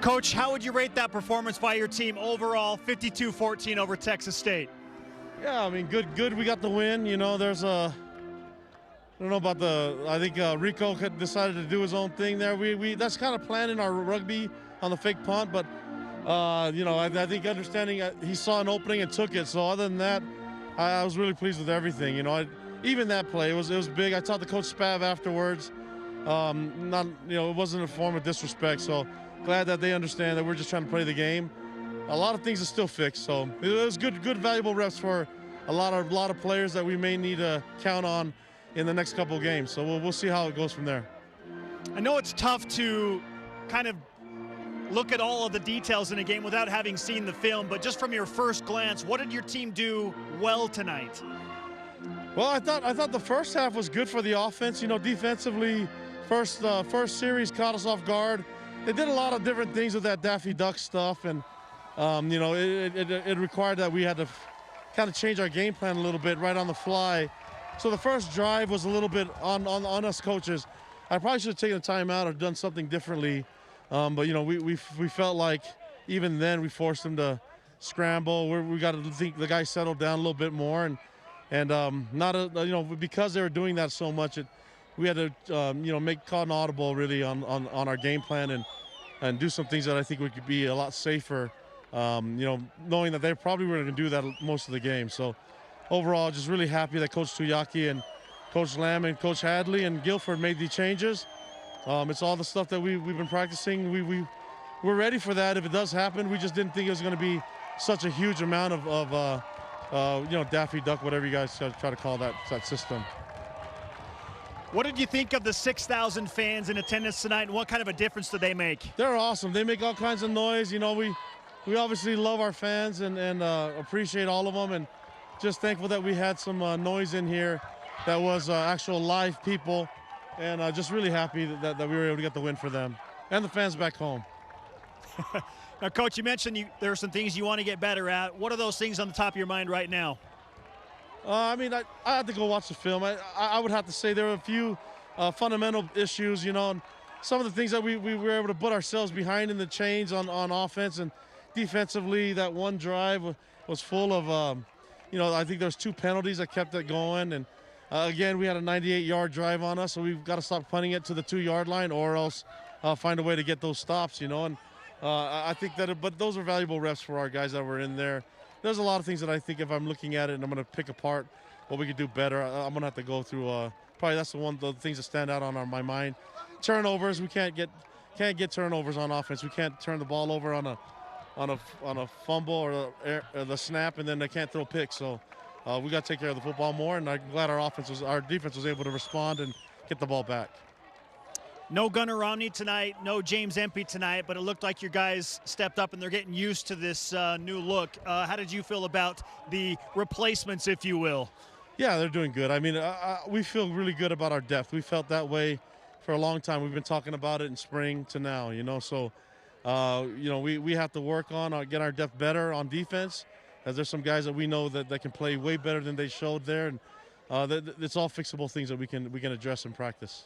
Coach, how would you rate that performance by your team overall, 52-14 over Texas State? Yeah, I mean, good. We got the win. You know, there's I don't know about I think Rico decided to do his own thing there. That's kind of planned in our rugby on the fake punt, but you know, I think understanding he saw an opening and took it. So other than that, I was really pleased with everything. You know, even that play, it was big. I talked to Coach Spav afterwards. Not, you know, it wasn't a form of disrespect. So glad that they understand that we're just trying to play the game. A lot of things are still fixed. So it was good, valuable reps for a lot of players that we may need to count on in the next couple of games. So we'll see how it goes from there. I know it's tough to kind of look at all of the details in a game without having seen the film, but just from your first glance, what did your team do well tonight? Well, I thought the first half was good for the offense. You know, defensively, first series caught us off guard. They did a lot of different things with that Daffy Duck stuff, and you know, it required that we had to kind of change our game plan a little bit right on the fly. So the first drive was a little bit on us coaches. I probably should have taken a timeout or done something differently. But you know, we felt like even then we forced them to scramble. We got to think the guys settled down a little bit more, and you know, because they were doing that so much, we had to you know, call an audible really on our game plan and do some things that I think we could be a lot safer. You know, knowing that they probably were going to do that most of the game. So overall, just really happy that Coach Tuyaki and Coach Lamb and Coach Hadley and Guilford made the changes. It's all the stuff that we've been practicing. We're ready for that if it does happen. We just didn't think it was going to be such a huge amount of you know, Daffy Duck, whatever you guys try to call that system. What did you think of the 6,000 fans in attendance tonight, and what kind of a difference did they make? They're awesome. They make all kinds of noise. You know, we obviously love our fans and appreciate all of them, and just thankful that we had some noise in here that was actual live people, and just really happy that we were able to get the win for them and the fans back home. Now, Coach, you mentioned there are some things you want to get better at. What are those things on the top of your mind right now? I mean, I had to go watch the film. I would have to say there were a few fundamental issues, you know, and some of the things that we were able to put ourselves behind in the change on offense and defensively. That one drive was full of, you know, I think there's 2 penalties that kept it going. And again, we had a 98-yard drive on us, so we've got to stop punting it to the 2-yard line or else find a way to get those stops, you know. And I think that, but those are valuable reps for our guys that were in there. There's a lot of things that I think if I'm looking at it and I'm going to pick apart what we could do better, I'm going to have to go through. Probably that's the things that stand out on my mind. Turnovers, we can't get turnovers on offense. We can't turn the ball over on a fumble or the snap, and then they can't throw picks. So we got to take care of the football more, and I'm glad our defense was able to respond and get the ball back. No Gunnar Romney tonight, no James Empey tonight, but it looked like your guys stepped up and they're getting used to this new look. How did you feel about the replacements, if you will? Yeah, they're doing good. I mean, we feel really good about our depth. We felt that way for a long time. We've been talking about it in spring to now, you know. So, you know, we have to work on getting our depth better on defense, as there's some guys that we know that can play way better than they showed there. And it's all fixable things that we can address in practice.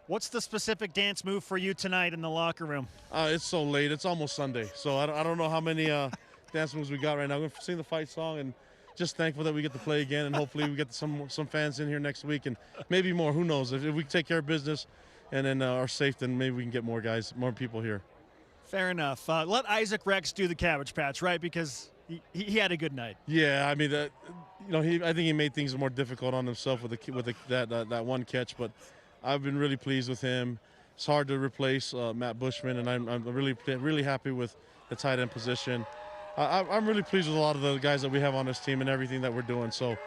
What's the specific dance move for you tonight in the locker room? It's so late. It's almost Sunday. So I don't know how many dance moves we got right now. We're going to sing the fight song, and just thankful that we get to play again, and hopefully we get some fans in here next week and maybe more. Who knows? If we take care of business and then are safe, then maybe we can get more people here. Fair enough. Let Isaac Rex do the Cabbage Patch, right? Because he had a good night. Yeah, I mean, you know, I think he made things more difficult on himself with that one catch, but I've been really pleased with him. It's hard to replace Matt Bushman, and I'm really happy with the tight end position. I'm really pleased with a lot of the guys that we have on this team and everything that we're doing. So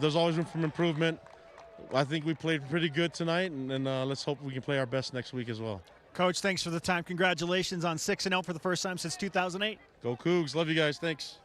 there's always room for improvement. I think we played pretty good tonight, and let's hope we can play our best next week as well. Coach, thanks for the time. Congratulations on 6-0 for the first time since 2008. Go Cougs. Love you guys. Thanks.